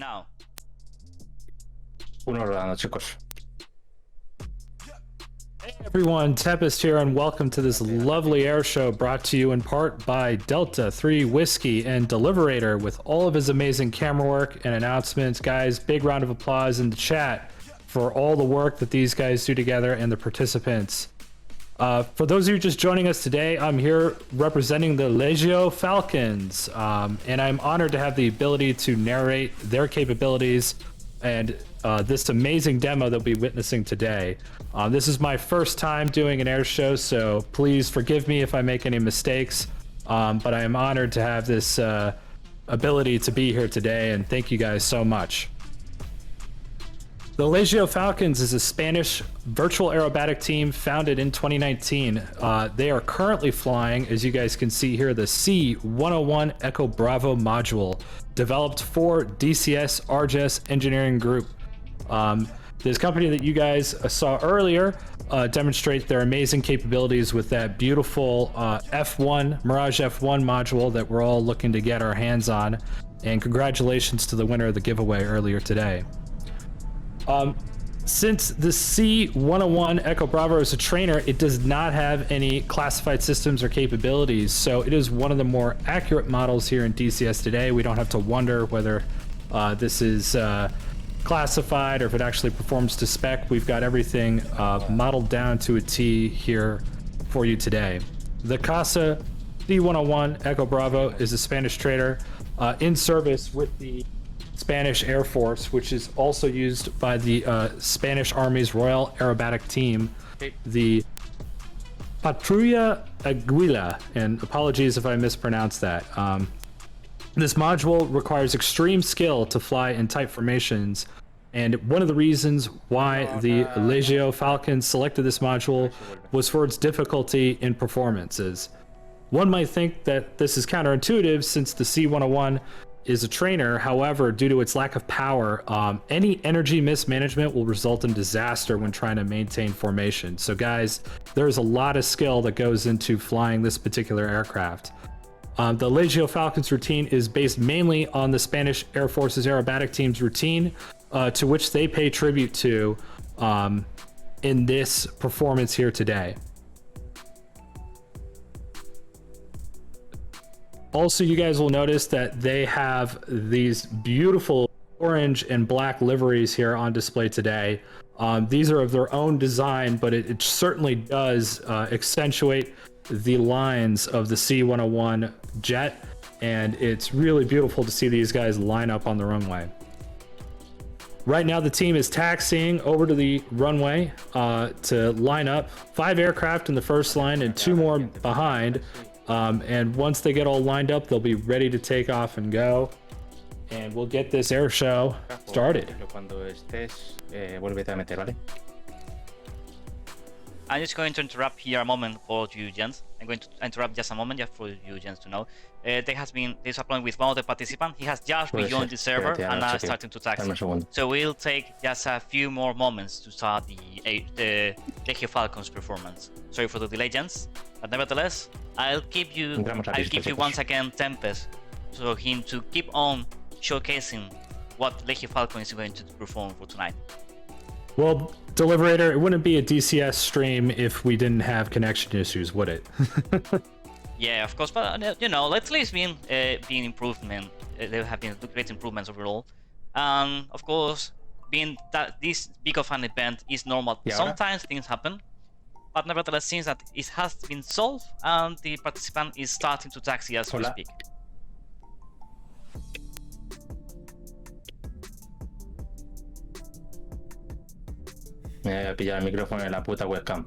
now. Uno rodando, chicos. Hey everyone, Tempest here, and welcome to this lovely air show brought to you in part by D3W Whiskey and Deliberator with all of his amazing camera work and announcements. Guys, big round of applause in the chat for all the work that these guys do together and the participants. For those of you just joining us today, I'm here representing the Legio Falcons, and I'm honored to have the ability to narrate their capabilities and this amazing demo that we'll be witnessing today. This is my first time doing an air show, so please forgive me if I make any mistakes, but I am honored to have this ability to be here today, and thank you guys so much. The Legio Falcons is a Spanish virtual aerobatic team founded in 2019. They are currently flying, as you guys can see here, the C101 Echo Bravo module, developed for DCS RGS Engineering Group. This company that you guys saw earlier demonstrate their amazing capabilities with that beautiful F1, Mirage F1 module that we're all looking to get our hands on. And congratulations to the winner of the giveaway earlier today. Since the C101 Echo Bravo is a trainer, it does not have any classified systems or capabilities, so it is one of the more accurate models here in DCS today. We don't have to wonder whether this is classified or if it actually performs to spec. We've got everything modeled down to a T here for you today. The CASA C101 Echo Bravo is a Spanish trainer in service with the Spanish Air Force, which is also used by the Spanish Army's Royal Aerobatic Team, the Patrulla Aguila, and apologies if I mispronounced that. This module requires extreme skill to fly in tight formations, and one of the reasons why the Legio Falcons selected this module was for its difficulty in performances. One might think that this is counterintuitive since the C101 is a trainer. However, due to its lack of power, any energy mismanagement will result in disaster when trying to maintain formation. So guys, there's a lot of skill that goes into flying this particular aircraft. The Legio Falcons routine is based mainly on the Spanish Air Force's aerobatic team's routine, to which they pay tribute to in this performance here today. Also, you guys will notice that they have these beautiful orange and black liveries here on display today. These are of their own design, but it certainly does accentuate the lines of the C101 jet, and it's really beautiful to see these guys line up on the runway. Right now, the team is taxiing over to the runway to line up 5 aircraft in the first line and 2 more behind. And once they get all lined up, they'll be ready to take off and go. And we'll get this air show started. I'm just going to interrupt here a moment for you gents. I'm going to interrupt just a moment just for you gents to know. There's a problem with one of the participants. He has just rejoined the server and now starting to taxi. So we'll take just a few more moments to start the Legio Falcons performance. Sorry for the delay, gents, but nevertheless, I'll give you once again Tempest, so him to keep on showcasing what Legio Falcon is going to perform for tonight. Well, Deliberator, it wouldn't be a DCS stream if we didn't have connection issues, would it? Yeah, of course, but you know, at least been improvement. There have been great improvements overall, and of course, being that this big of an event is normal. Sometimes things happen, but nevertheless, seems that it has been solved, and the participant is starting to taxi as we speak. Me voy a pillar el micrófono en la puta webcam.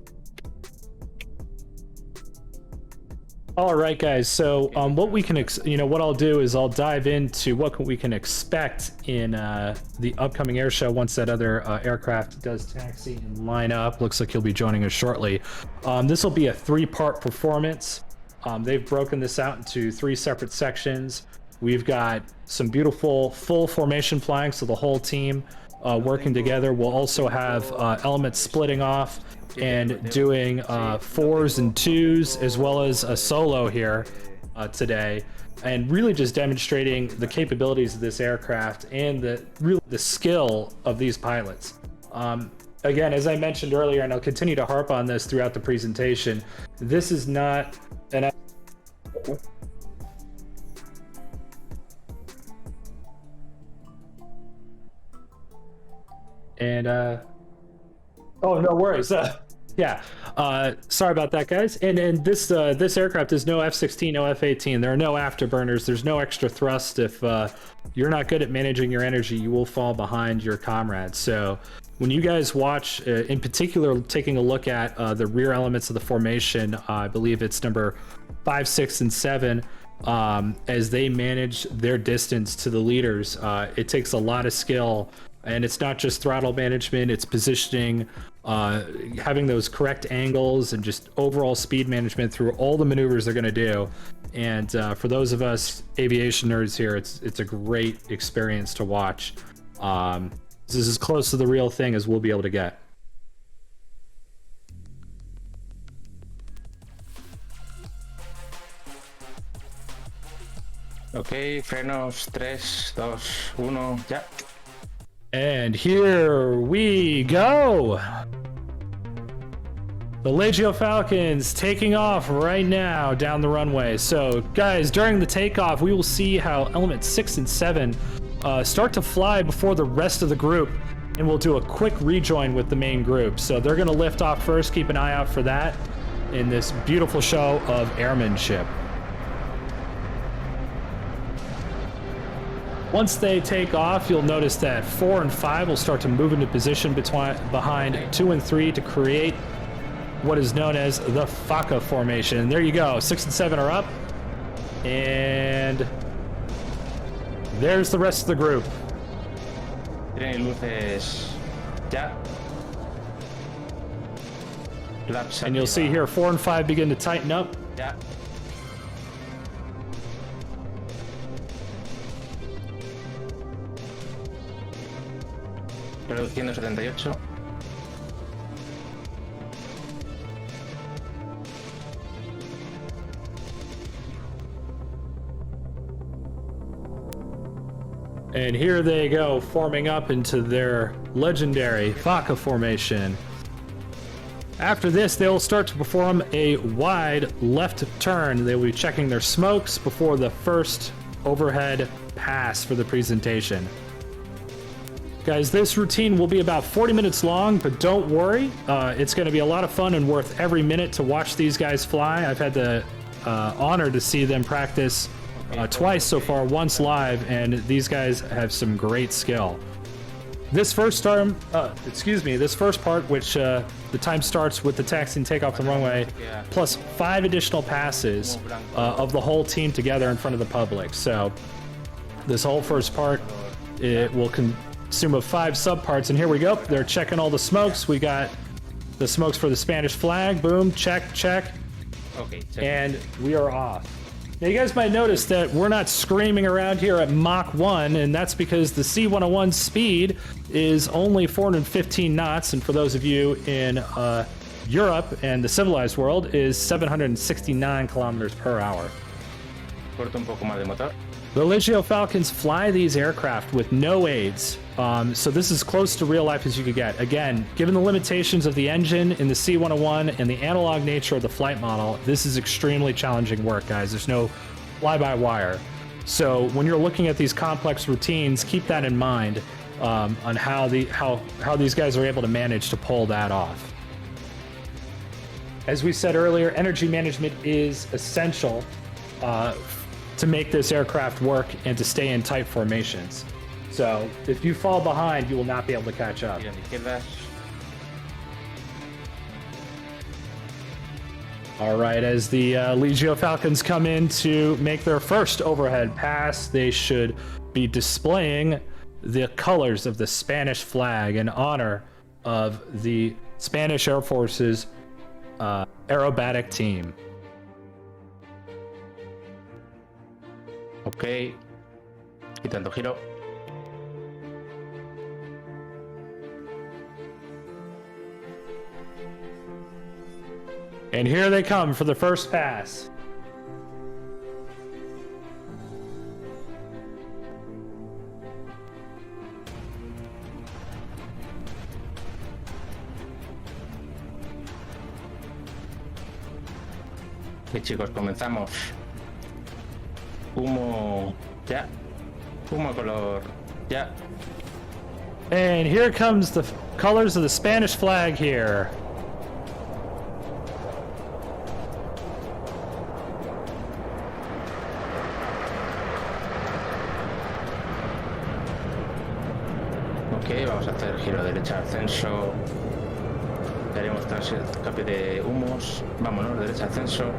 All right, guys. So what we can, what I'll do is I'll dive into what we can expect in the upcoming air show once that other aircraft does taxi and line up. Looks like he'll be joining us shortly. This will be a 3-part performance. They've broken this out into 3 separate sections. We've got some beautiful full formation flying, so the whole team working together. We'll also have elements splitting off and doing 4s and 2s, as well as a solo here today. and really just demonstrating the capabilities of this aircraft and the skill of these pilots. Again, as I mentioned earlier, and I'll continue to harp on this throughout the presentation, this is not an... And, oh, no worries. Yeah, sorry about that, guys. And this aircraft is no F-16, no F-18. There are no afterburners. There's no extra thrust. If you're not good at managing your energy, you will fall behind your comrades. So when you guys watch, in particular, taking a look at the rear elements of the formation, I believe it's number 5, 6, and 7, as they manage their distance to the leaders, it takes a lot of skill. And it's not just throttle management, it's positioning, having those correct angles, and just overall speed management through all the maneuvers they're going to do. And for those of us aviation nerds here, it's a great experience to watch. This is as close to the real thing as we'll be able to get. Okay, frenos, 3, 2, 1, ya. And here we go. The Legio Falcons taking off right now down the runway. So guys, during the takeoff, we will see how elements 6 and 7 start to fly before the rest of the group, and we'll do a quick rejoin with the main group. So they're gonna lift off first. Keep an eye out for that in this beautiful show of airmanship. Once they take off, you'll notice that 4 and 5 will start to move into position behind 2 and 3 to create what is known as the Faca formation. There you go. 6 and 7 are up. And there's the rest of the group. Tienen luces ya. Laps And you'll see here 4 and 5 begin to tighten up. Ya. Reduciendo 78. And here they go, forming up into their legendary Faca formation. After this, they will start to perform a wide left turn. They will be checking their smokes before the first overhead pass for the presentation. Guys, this routine will be about 40 minutes long, but don't worry. It's going to be a lot of fun and worth every minute to watch these guys fly. I've had the honor to see them practice twice so far, once live, and these guys have some great skill. This first part, which the time starts with the taxi and takeoff the runway, plus 5 additional passes of the whole team together in front of the public. So this whole first part, it will consume of 5 subparts, and here we go. They're checking all the smokes. We got the smokes for the Spanish flag. Boom, check, check. Okay, check. And we are off. Now, you guys might notice that we're not screaming around here at Mach 1, and that's because the C-101 speed is only 415 knots, and for those of you in Europe and the civilized world, is 769 kilometers per hour. Corto un poco más de motor. The Legio Falcons fly these aircraft with no aids, so this is close to real life as you could get. Again, given the limitations of the engine in the C-101 and the analog nature of the flight model, this is extremely challenging work, guys. There's no fly-by-wire. So when you're looking at these complex routines, keep that in mind on how these guys are able to manage to pull that off. As we said earlier, energy management is essential to make this aircraft work and to stay in tight formations. So if you fall behind, you will not be able to catch up. All right, as the Legio Falcons come in to make their first overhead pass, they should be displaying the colors of the Spanish flag in honor of the Spanish Air Force's aerobatic team. Ok, quitando giro. And here they come for the first pass. Y chicos, comenzamos. Humo, ya. Humo color, ya. And here comes the colors of the Spanish flag here. Ok, vamos a hacer giro derecha ascenso. Haremos cambio de humos. Vámonos, derecha ascenso.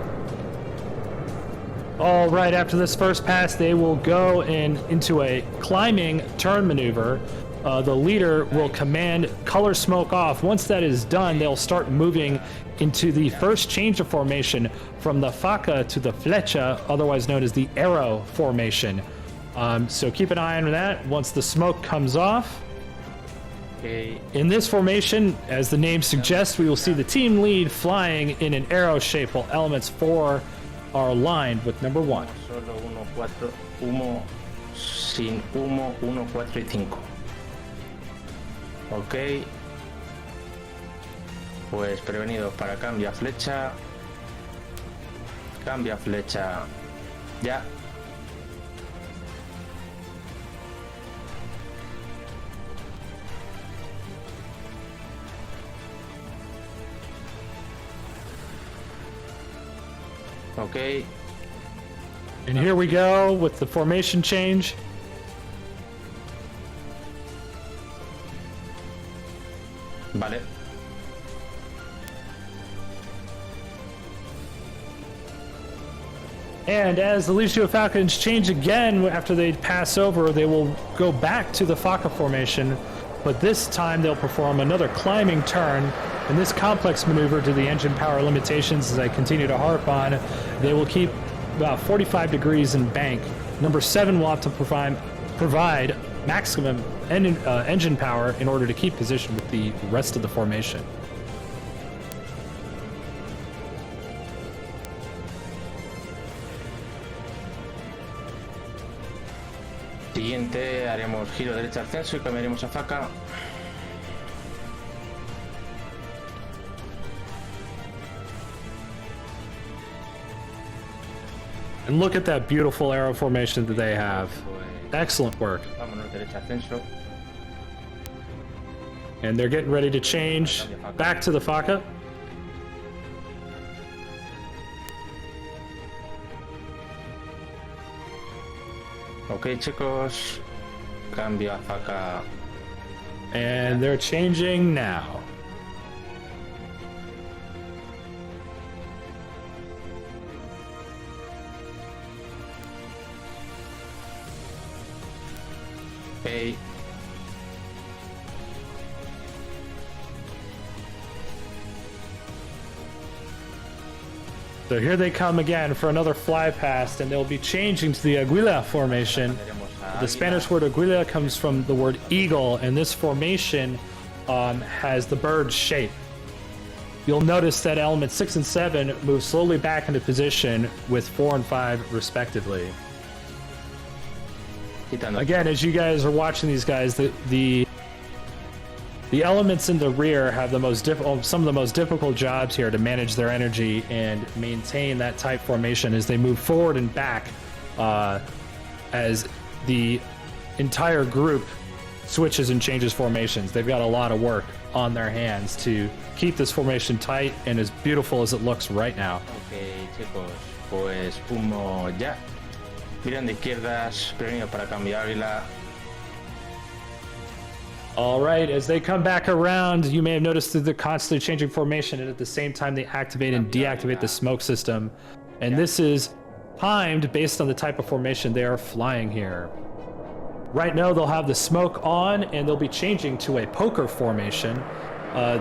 All right, after this first pass, they will go into a climbing turn maneuver. The leader will command color smoke off. Once that is done, they'll start moving into the first change of formation from the faca to the flecha, otherwise known as the arrow formation. So keep an eye on that. Once the smoke comes off, in this formation, as the name suggests, we will see the team lead flying in an arrow shape while elements 4 are aligned with number 1. Solo 1, 4, humo, sin humo, 1, 4 y 5. Ok. Pues prevenido para cambia flecha. Cambia flecha. Ya. Ok. And here we go with the formation change. Vale. And as the Legio Falcons change again after they pass over, they will go back to the faca formation, but this time they'll perform another climbing turn. In this complex maneuver to the engine power limitations, as I continue to harp on, they will keep about 45 degrees in bank. Number 7 will have to provide maximum engine power in order to keep position with the rest of the formation. Siguiente, haremos giro derecha ascenso y cambiaremos a faca. And look at that beautiful arrow formation that they have. Excellent work. Vámonos derecha ascenso. And they're getting ready to change back to the faca. Ok, chicos. Cambio a faca. And they're changing now. Ok. So here they come again for another fly past, and they'll be changing to the aguila formation. The Spanish word aguila comes from the word eagle, and this formation has the bird's shape. You'll notice that elements 6 and 7 move slowly back into position with 4 and 5 respectively. Again, as you guys are watching these guys, the elements in the rear have the some of the most difficult jobs here to manage their energy and maintain that tight formation as they move forward and back as the entire group switches and changes formations. They've got a lot of work on their hands to keep this formation tight and as beautiful as it looks right now. Ok, chicos, pues humo ya. Miran de izquierdas, prevenido para cambio águila. All right, as they come back around, you may have noticed that they're constantly changing formation, and at the same time they activate and deactivate the smoke system. And this is timed based on the type of formation they are flying here. Right now they'll have the smoke on, and they'll be changing to a poker formation.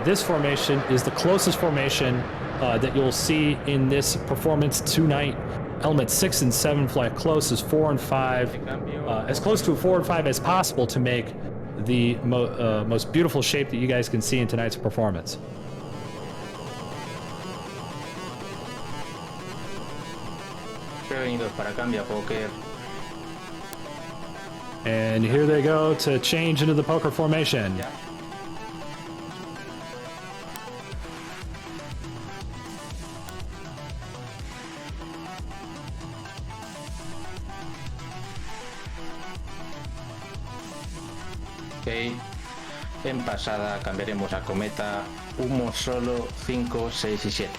This formation is the closest formation that you'll see in this performance tonight. Elements 6 and 7 fly close as 4 and 5, as close to a 4 and 5 as possible to make the most beautiful shape that you guys can see in tonight's performance. Prevenidos para cambio a poker. And here they go to change into the poker formation. Ya. en pasada cambiaremos a cometa, humo solo, 5, 6 y 7.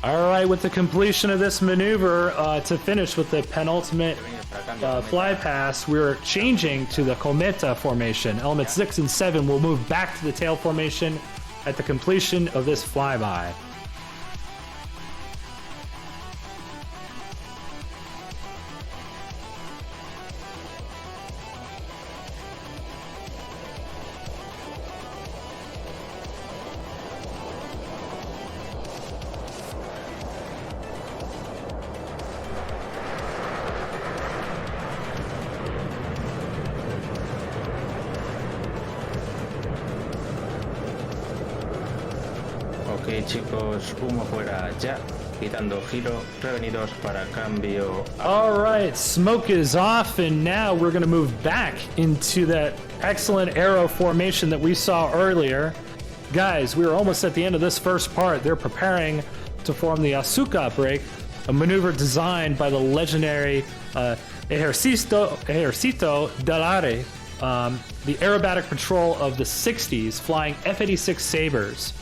All right, with the completion of this maneuver, to finish with the penultimate fly pass, we're changing to the cometa formation. Elements 6 and 7 will move back to the tail formation at the completion of this flyby. Ok chicos, humo fuera ya, quitando giro, prevenidos para cambio. All right, smoke is off, and now we're going to move back into that excellent arrow formation that we saw earlier. Guys, we are almost at the end of this first part. They're preparing to form the Asuka break, a maneuver designed by the legendary Ejército dell'Aire, the aerobatic patrol of the 60s, flying F-86 Sabres.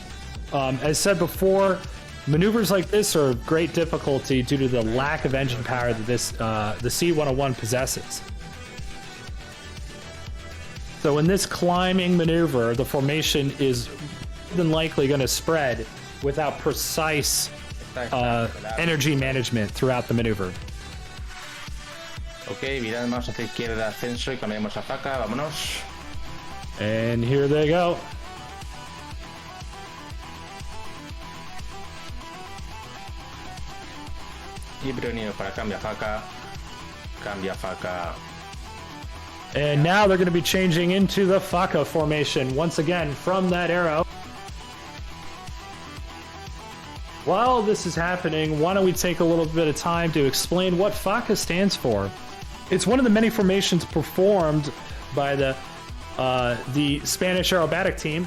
As said before, maneuvers like this are of great difficulty due to the lack of engine power that the C-101 possesses. So in this climbing maneuver, the formation is more than likely going to spread without precise energy management throughout the maneuver. Ok, mirad, vamos hacia izquierda, ascenso y cambiamos a faca, vámonos. And here they go. Y prevenido para cambio a faca, cambia faca. And now they're going to be changing into the Faka formation once again from that arrow. While this is happening, why don't we take a little bit of time to explain what Faka stands for. It's one of the many formations performed by the Spanish aerobatic team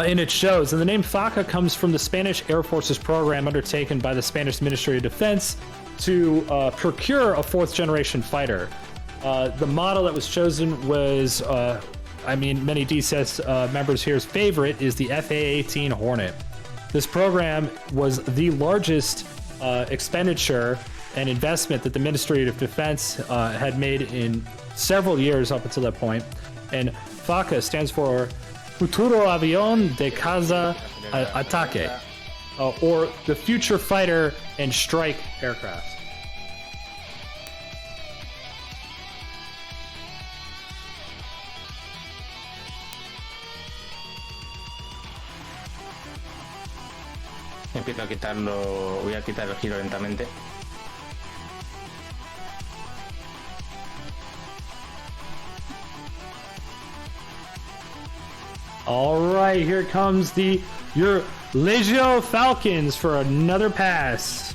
in its shows, and the name Faka comes from the Spanish Air Force's program undertaken by the Spanish Ministry of Defense to procure a fourth-generation fighter. The model that was chosen was, many DCS members here's favorite is the FA-18 Hornet. This program was the largest expenditure and investment that the Ministry of Defense had made in several years up until that point, and Faka stands for Futuro Avión de Caza Ataque, or the Future Fighter and Strike Aircraft. Empiezo a quitarlo, voy a quitar el giro lentamente. All right, here comes your Legio Falcons for another pass.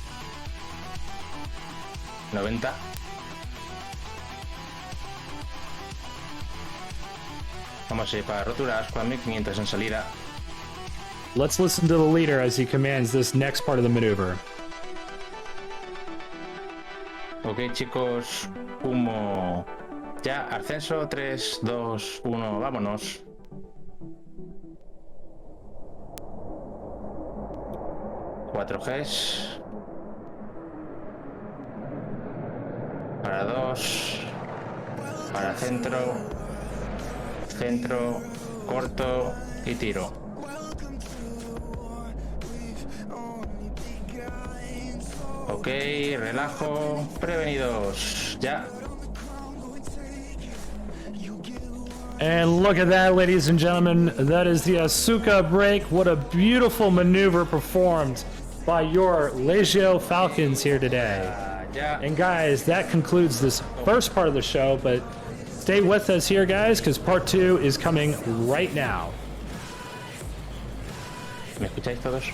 90. Vamos a ir para roturas, 4500 en salida. Let's listen to the leader as he commands this next part of the maneuver. Ok chicos, humo ya, ascenso, 3, 2, 1, vámonos. Cuatro Gs. Para 2. Para centro. Centro, corto y tiro. Ok, relajo, prevenidos, ya. And look at that, ladies and gentlemen. That is the Asuka break. What a beautiful maneuver performed by your Legio Falcons here today. And guys, that concludes this first part of the show, but stay with us here, guys, because part 2 is coming right now. ¿Me escucháis todos?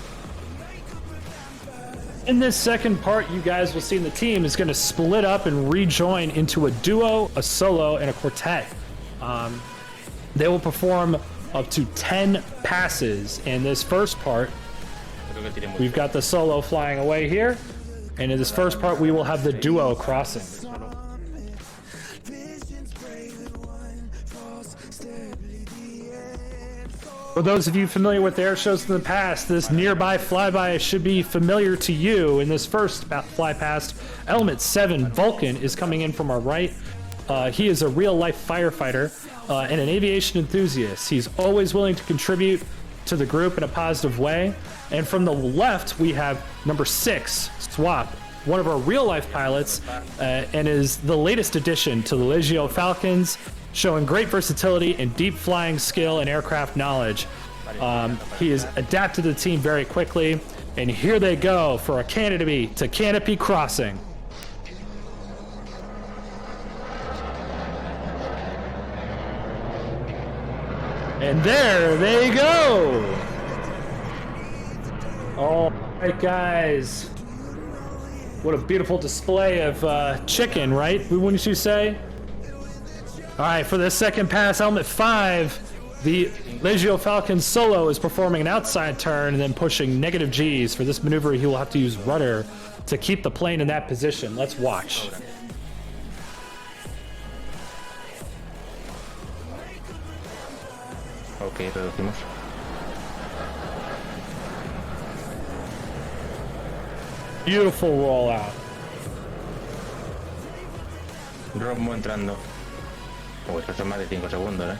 In this second part, you guys will see the team is going to split up and rejoin into a duo, a solo, and a quartet. They will perform up to 10 passes in this first part. We've got the solo flying away here, and in this first part, we will have the duo crossing. For those of you familiar with air shows in the past, this nearby flyby should be familiar to you. In this first fly past, Element 7 Vulcan is coming in from our right. He is a real-life firefighter and an aviation enthusiast. He's always willing to contribute to the group in a positive way. And from the left, we have number 6, Swap, one of our real-life pilots, and is the latest addition to the Legio Falcons, showing great versatility and deep flying skill and aircraft knowledge. He has adapted to the team very quickly, and here they go for a canopy to canopy crossing. And there they go! All right, guys. What a beautiful display of chicken, right? Wouldn't you say? All right, for the second pass, Element 5, the Legio Falcons solo is performing an outside turn and then pushing negative Gs. For this maneuver, he will have to use rudder to keep the plane in that position. Let's watch. Okay, reducimos. Beautiful rollout. Rombo entrando. Oh, esto hace más de 5 segundos, ¿eh?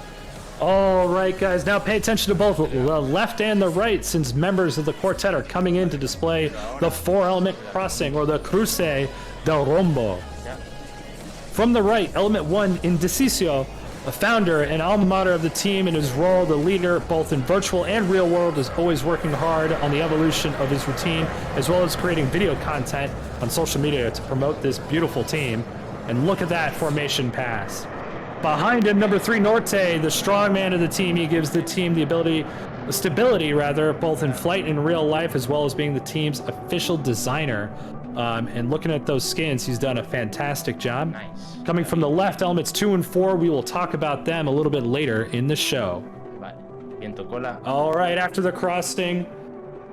All right, guys, now pay attention to both the left and the right, since members of the quartet are coming in to display the 4-element crossing, or the Cruce del Rombo. From the right, Element 1, Indeciso, a founder and alma mater of the team, in his role the leader both in virtual and real world, is always working hard on the evolution of his routine, as well as creating video content on social media to promote this beautiful team. And look at that formation pass. Behind him, number 3, Norte, the strong man of the team. He gives the team the stability, both in flight and real life, as well as being the team's official designer. And looking at those skins, he's done a fantastic job. Nice. Coming from the left, elements 2 and 4, we will talk about them a little bit later in the show. Vale. Viento cola. All right, after the crossing,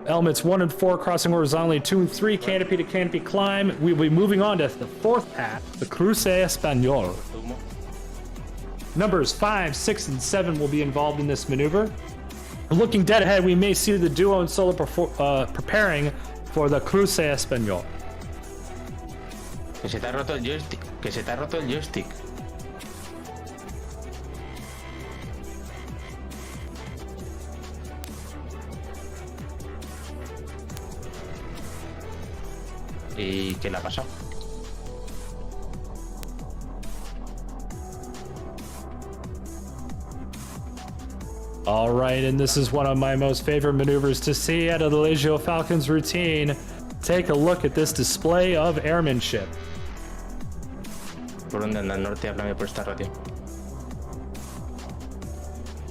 elements 1 and 4 crossing horizontally, 2 and 3 canopy to canopy climb. We'll be moving on to the 4th path, the Cruce Español. Numbers 5, 6, and 7 will be involved in this maneuver. Looking dead ahead, we may see the duo and solo preparing for the Cruce Español. Que se te ha roto el joystick. Que se te ha roto el joystick. ¿Y qué le ha pasado? All right, and this is one of my most favorite maneuvers to see out of the Legio Falcons routine. Take a look at this display of airmanship. ¿Por dónde anda el norte? Háblame por esta radio.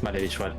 Vale, visual.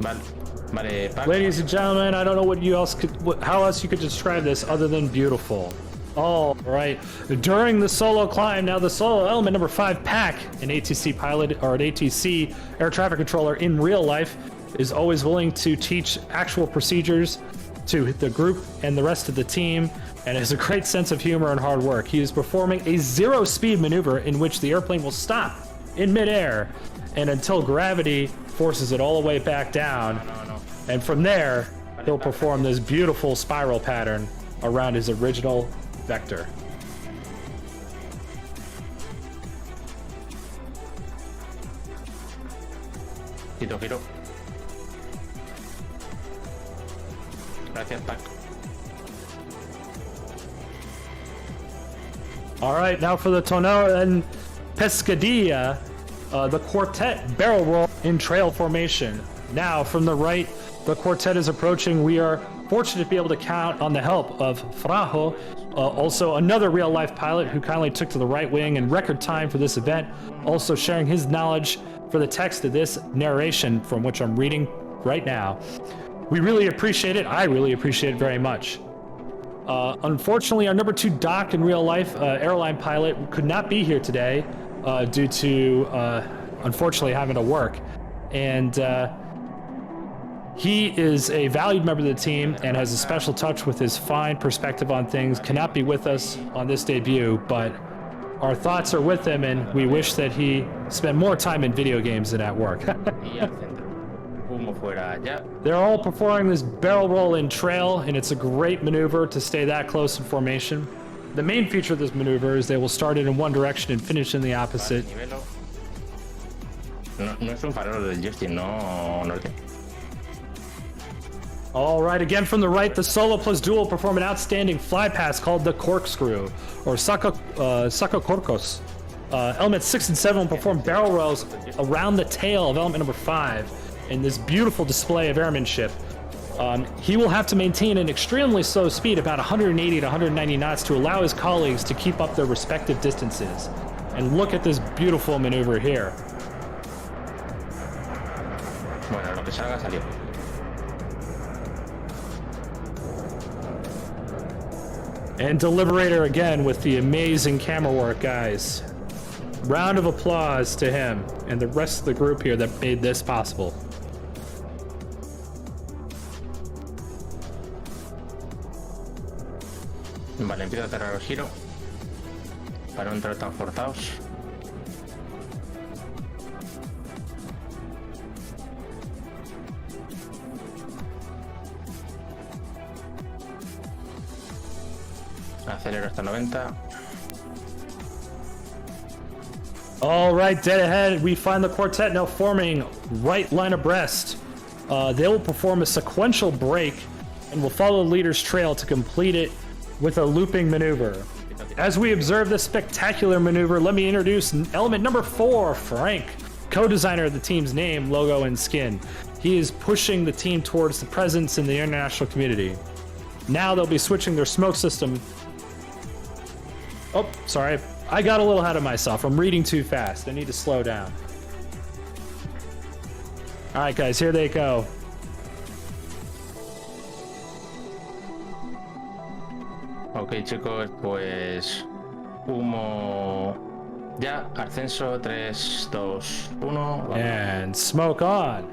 Vale, Pac. Ladies and gentlemen, I don't know how else you could describe this other than beautiful. All right, during the solo climb, now the solo element number 5, Pac, an ATC pilot or an ATC air traffic controller in real life, is always willing to teach actual procedures to the group and the rest of the team, and has a great sense of humor and hard work. He is performing a 0-speed maneuver in which the airplane will stop in midair, and until gravity forces it all the way back down. And from there, he'll perform this beautiful spiral pattern around his original vector. Giro. Gracias, Pac. All right, now for the Tonel and Pescadilla, the quartet barrel roll in trail formation. Now from the right, the quartet is approaching. We are fortunate to be able to count on the help of Frajo, also another real-life pilot who kindly took to the right wing in record time for this event, also sharing his knowledge for the text of this narration from which I'm reading right now. We really appreciate it. I really appreciate it very much. Unfortunately, our number 2 Doc in real life, airline pilot, could not be here today due to, unfortunately, having to work. And he is a valued member of the team and has a special touch with his fine perspective on things. Cannot be with us on this debut, but our thoughts are with him, and we wish that he spent more time in video games than at work. Y al centro. Humo fuera ya. They're all performing this barrel roll in trail, and it's a great maneuver to stay that close in formation. The main feature of this maneuver is they will start it in one direction and finish in the opposite. No es un farol del joystick, no norte. All right, again from the right, the solo plus duo perform an outstanding fly pass called the corkscrew, or sacacorcos. Elements 6 and 7 will perform barrel rolls around the tail of element number 5 in this beautiful display of airmanship. He will have to maintain an extremely slow speed, about 180 to 190 knots, to allow his colleagues to keep up their respective distances. And look at this beautiful maneuver here. Bueno, lo que salga salió. And Deliberator again with the amazing camera work, guys. Round of applause to him and the rest of the group here that made this possible. Vale, empiezo a cerrar el giro para no entrar tan forzados. Acelero hasta 90. All right, dead ahead, we find the quartet now forming right line abreast. They will perform a sequential break and will follow the leader's trail to complete it with a looping maneuver. As we observe this spectacular maneuver, let me introduce element number 4, Frank, co-designer of the team's name, logo, and skin. He is pushing the team towards the presence in the international community. Now they'll be switching their smoke system. Oh, sorry. I got a little ahead of myself. I'm reading too fast. I need to slow down. All right, guys, here they go. Ok, chicos, pues humo ya, ascenso 3, 2, 1. And smoke on.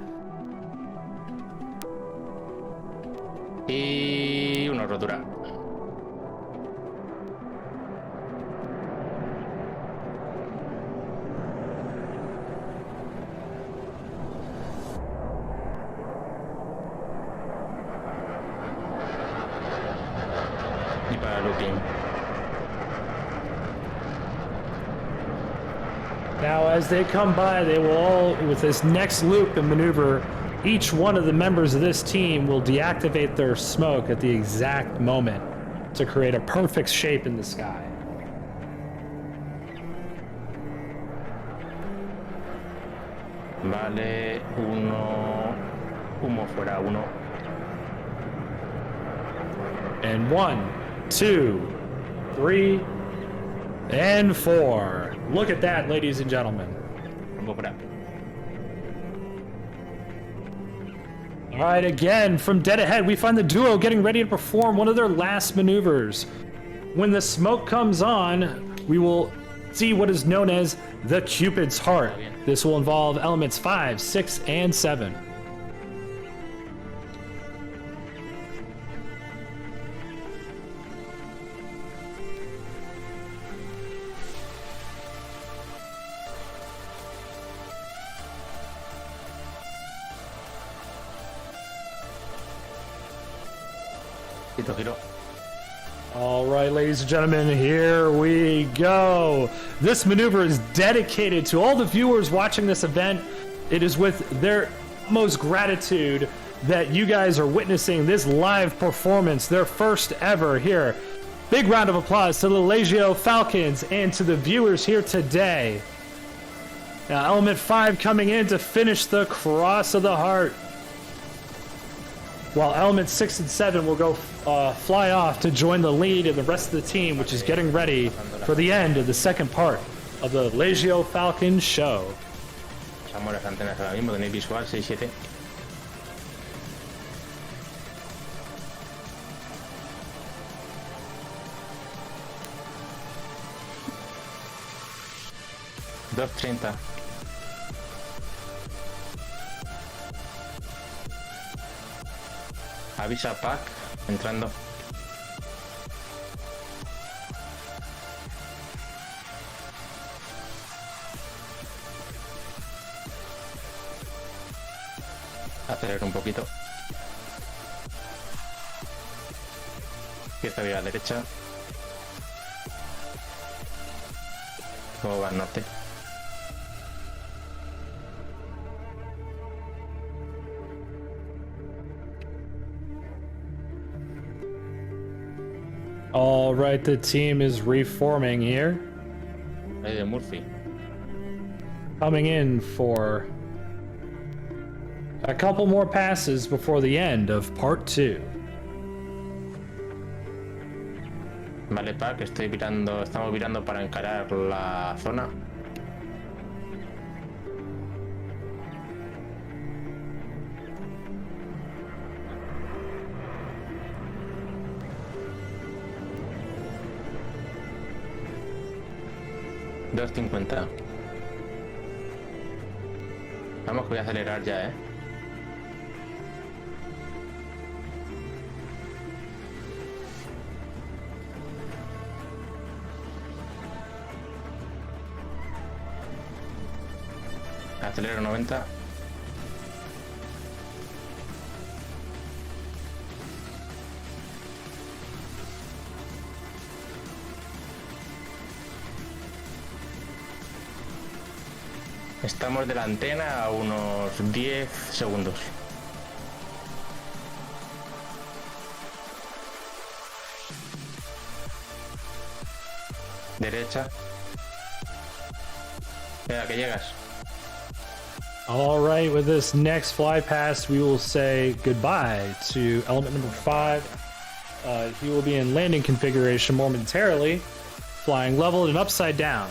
Y una rotura. Y para looping. Now, as they come by, they will all, with this next loop and maneuver, each one of the members of this team will deactivate their smoke at the exact moment to create a perfect shape in the sky. Vale, humo fuera, 1. And 1, 2, 3, and 4. Look at that, ladies and gentlemen. Humo fuera. All right, again, from dead ahead, we find the duo getting ready to perform one of their last maneuvers. When the smoke comes on, we will see what is known as the Cupid's Heart. This will involve elements 5, 6, and 7. Giro. All right, ladies and gentlemen, here we go. This maneuver is dedicated to all the viewers watching this event. It is with their most gratitude that you guys are witnessing this live performance, their first ever here. Big round of applause to the Legio Falcons and to the viewers here today. Now, element 5 coming in to finish the Cross of the Heart, while elements 6 and 7 will go fly off to join the lead and the rest of the team, which is getting ready for the end of the second part of the Legio Falcons show. Usamos las antenas ahora mismo, tenéis visual 6-7. $2.30. Avisa pack entrando. Acelero un poquito. Izquierda, vía derecha. ¿Cómo va el norte? All right, the team is reforming here. Ahí de Murphy. Coming in for a couple more passes before the end of part 2. Vale, Pac, estamos virando para encarar la zona. $2.50. Vamos, que voy a acelerar ya, Acelero 90. Estamos de la antena a unos 10 segundos. Derecha. Venga, que llegas. All right, with this next fly pass, we will say goodbye to element number 5. He will be in landing configuration momentarily, flying level and upside down.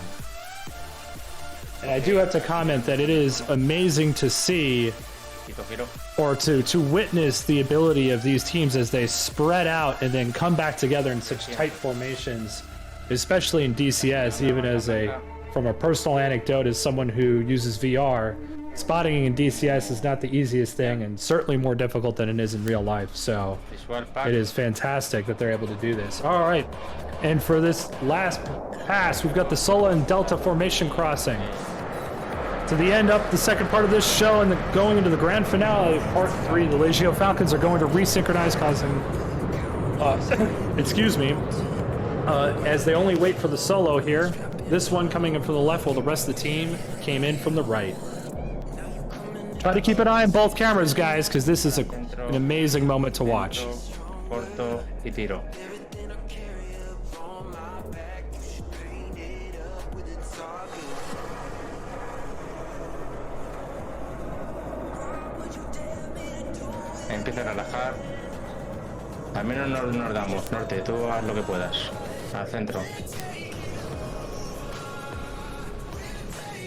And I do have to comment that it is amazing to see, or to witness the ability of these teams as they spread out and then come back together in such tight formations, especially in DCS, even as from a personal anecdote as someone who uses VR, spotting in DCS is not the easiest thing and certainly more difficult than it is in real life. So it is fantastic that they're able to do this. All right. And for this last pass, we've got the Sola and Delta formation crossing. To the end up the second part of this show and going into the grand finale of part 3, the Legio Falcons are going to resynchronize, causing, excuse me, as they only wait for the solo here. This one coming in from the left while the rest of the team came in from the right. Try to keep an eye on both cameras, guys, because this is an amazing moment to watch. Corto y tiro. Empieza a relajar. Al menos no nos damos. Norte, tú haz lo que puedas. Al centro.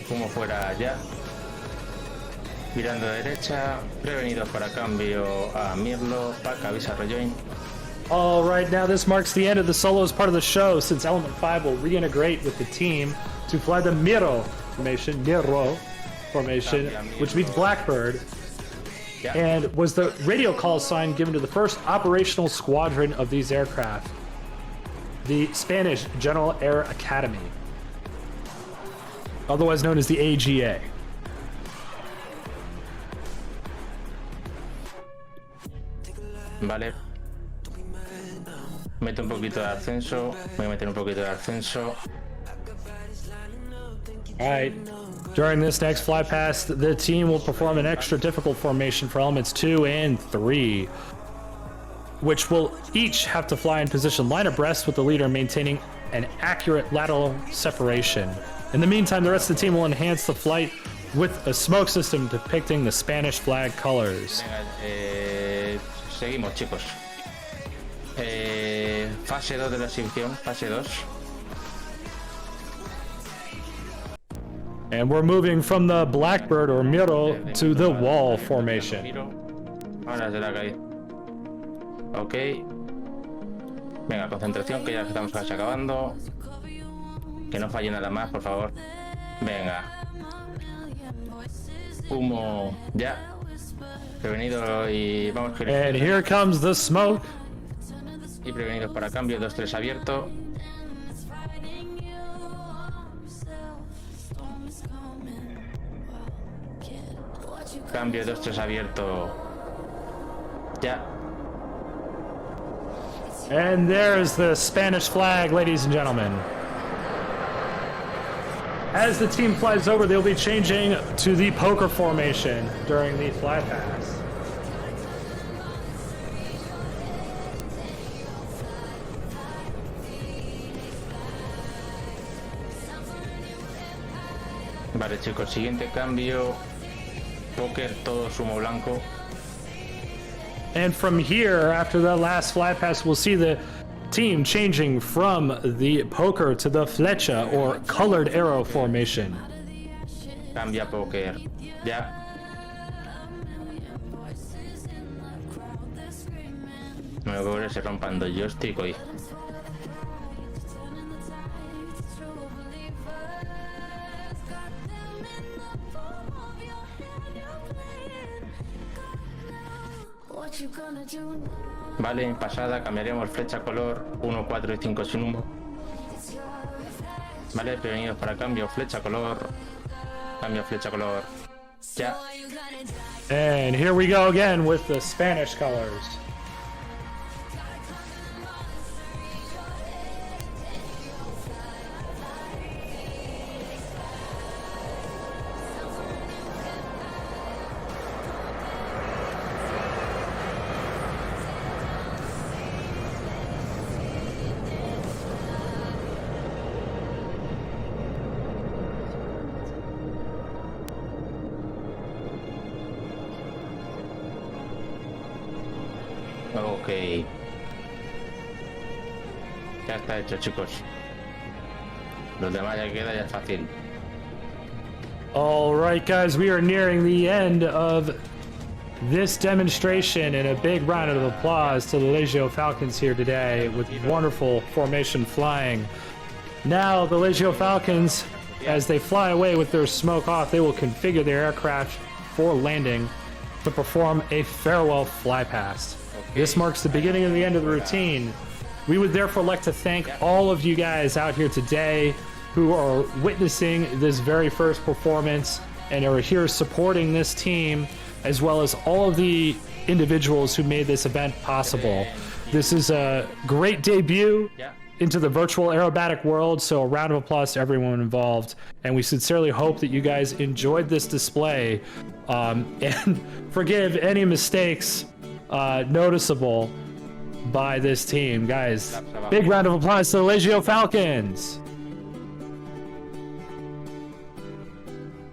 Como fuera ya. Mirando a derecha. Prevenidos para cambio a Mirlo. Pac, avisa rejoin. All right, now this marks the end of the solos part of the show, since Element 5 will reintegrate with the team to fly the Miro formation, which means Blackbird, and was the radio call sign given to the first operational squadron of these aircraft, the Spanish General Air Academy, otherwise known as the AGA. Vale. Mete un poquito de ascenso. Voy a meter un poquito de ascenso. All right. During this next fly past, the team will perform an extra difficult formation for elements 2 and 3, which will each have to fly in position line abreast with the leader maintaining an accurate lateral separation. In the meantime, the rest of the team will enhance the flight with a smoke system depicting the Spanish flag colors. Venga, seguimos, chicos. Fase 2 de la exhibición, fase 2. And we're moving from the Blackbird or Miro to the wall formation. Ahora será que ahí. Ok. Venga, concentración, que ya estamos casi acabando. Que no falle nada más, por favor. Venga. Humo ya. Prevenido y vamos. And here comes the smoke. Y prevenidos para cambio, 2-3 abierto. Cambio 2-3 abierto. Ya. And there's the Spanish flag, ladies and gentlemen. As the team flies over, they'll be changing to the poker formation during the fly pass. Vale, chicos, siguiente cambio. Póker, todo sumo blanco. And from here, after that last fly pass, we'll see the team changing from the poker to the flecha, or colored arrow formation. Cambia póker. Ya. Me voy a ir rompando el joystick hoy. Vale, en pasada cambiaremos flecha color 1, 4 y 5 sin humo. Vale, prevenidos para cambio, flecha color. Cambio, flecha color. Ya. And here we go again with the Spanish colors. Ok. Ya está hecho, chicos. Los demás ya queda, ya es fácil. All right, guys, we are nearing the end of this demonstration, and a big round of applause to the Legio Falcons here today with wonderful formation flying. Now, the Legio Falcons, as they fly away with their smoke off, they will configure their aircraft for landing to perform a farewell fly past. This marks the beginning of the end of the routine. We would therefore like to thank all of you guys out here today who are witnessing this very first performance and are here supporting this team, as well as all of the individuals who made this event possible. This is a great debut into the virtual aerobatic world, so a round of applause to everyone involved. And we sincerely hope that you guys enjoyed this display, and forgive any mistakes noticeable by this team. Guys, big round of applause to the Legio Falcons.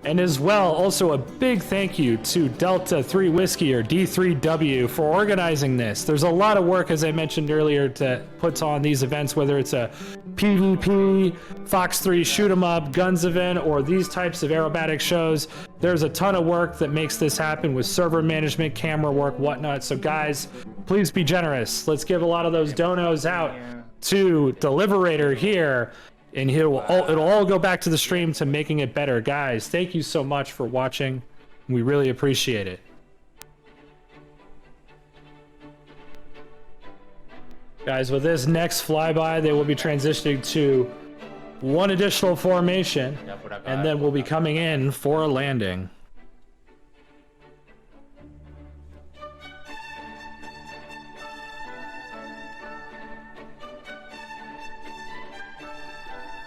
And as well, also a big thank you to Delta 3 Whiskey, or D3W, for organizing this. There's a lot of work, as I mentioned earlier, to put on these events, whether it's a PvP, Fox 3 shoot 'em up, guns event, or these types of aerobatic shows. There's a ton of work that makes this happen with server management, camera work, whatnot. So guys, please be generous. Let's give a lot of those donos out to the Liberator here. And it'll all go back to the stream to making it better. Guys, thank you so much for watching. We really appreciate it. Guys, with this next flyby, they will be transitioning to one additional formation, and then we'll be coming in for a landing.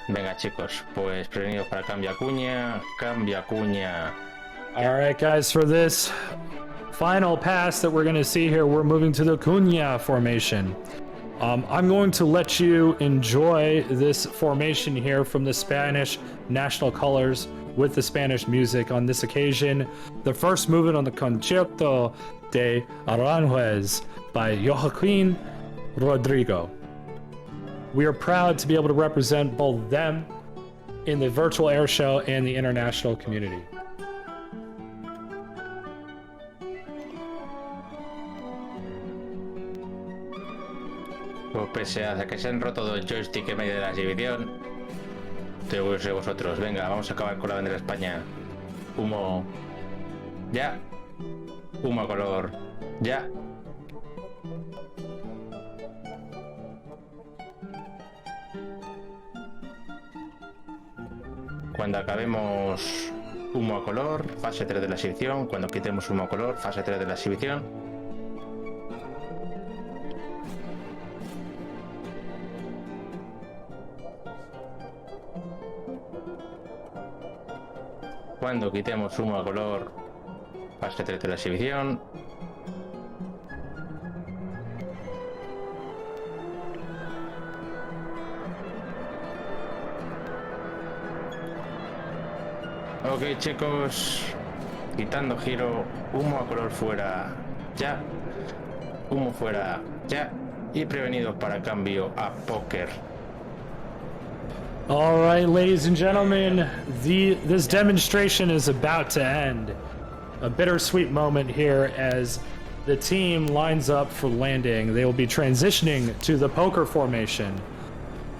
Venga, chicos, pues prevenidos para cambia cuña, cambia cuña. All right, guys, for this final pass that we're going to see here, we're moving to the cuña formation. I'm going to let you enjoy this formation here from the Spanish national colors with the Spanish music on this occasion. The first movement on the Concierto de Aranjuez by Joaquin Rodrigo. We are proud to be able to represent both them in the virtual air show and the international community. Pues pese a que se han roto dos joysticks en medio de la exhibición, te voy a ser vosotros. Venga, vamos a acabar con la bandera de España. Humo. Ya. Humo a color. Ya. Cuando acabemos humo a color, fase 3 de la exhibición. Cuando quitemos humo a color, fase 3 de la exhibición. cuando quitemos humo a color para el secreto de la exhibición. Ok, chicos, quitando giro, humo a color fuera ya, humo fuera ya, y prevenidos para cambio a póker. All right, ladies and gentlemen, this demonstration is about to end. A bittersweet moment here as the team lines up for landing. They will be transitioning to the poker formation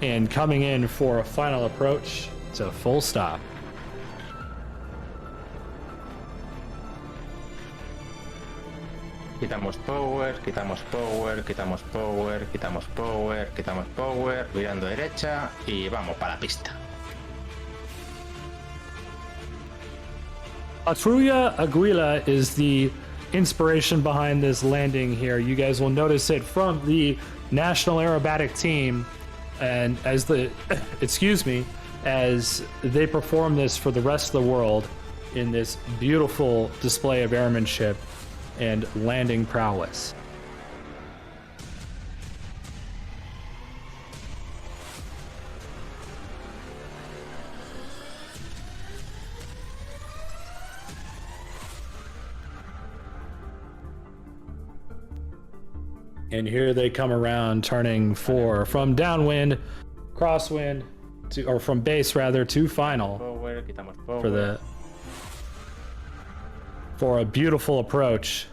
and coming in for a final approach to full stop. Quitamos power, quitamos power, quitamos power, quitamos power, quitamos power, mirando derecha y vamos para la pista. Patrulla Aguila is the inspiration behind this landing here. You guys will notice it from the National Aerobatic Team, and as the as they perform this for the rest of the world in this beautiful display of airmanship and landing prowess. And here they come around, turning from downwind, crosswind, or from base rather, to final Power, quitamos power. for a beautiful approach.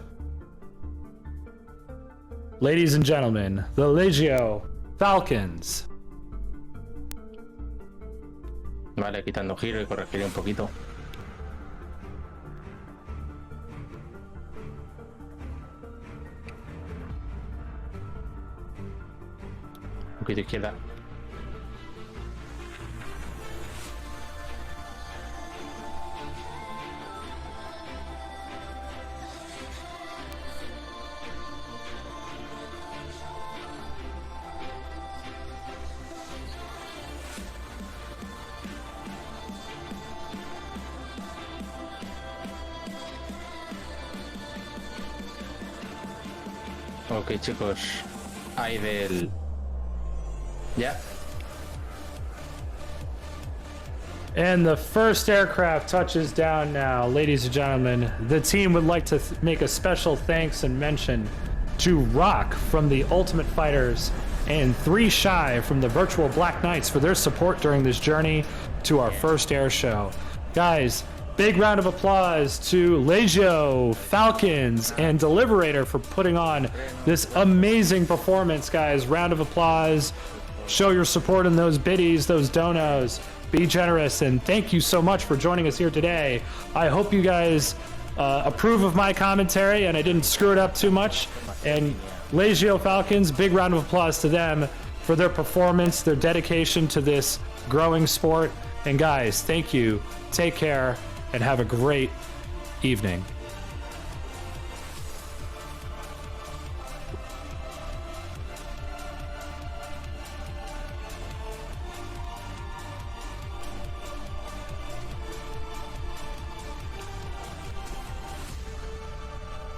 Ladies and gentlemen, the Legio Falcons. Vale, quitando giro y corregiré un poquito. Un poquito izquierda. Ok, chicos, hay del... Ya. And the first aircraft touches down now. Ladies and gentlemen, the team would like to make a special thanks and mention to Rock from the Ultimate Fighters and 3 Shy from the Virtual Black Knights for their support during this journey to our first air show. Guys, big round of applause to Legio Falcons and Deliberator for putting on this amazing performance, guys. Round of applause. Show your support in those biddies, those donos. Be generous, and thank you so much for joining us here today. I hope you guys approve of my commentary and I didn't screw it up too much. And Legio Falcons, big round of applause to them for their performance, their dedication to this growing sport. And guys, thank you. Take care and have a great evening.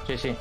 Sí, sí.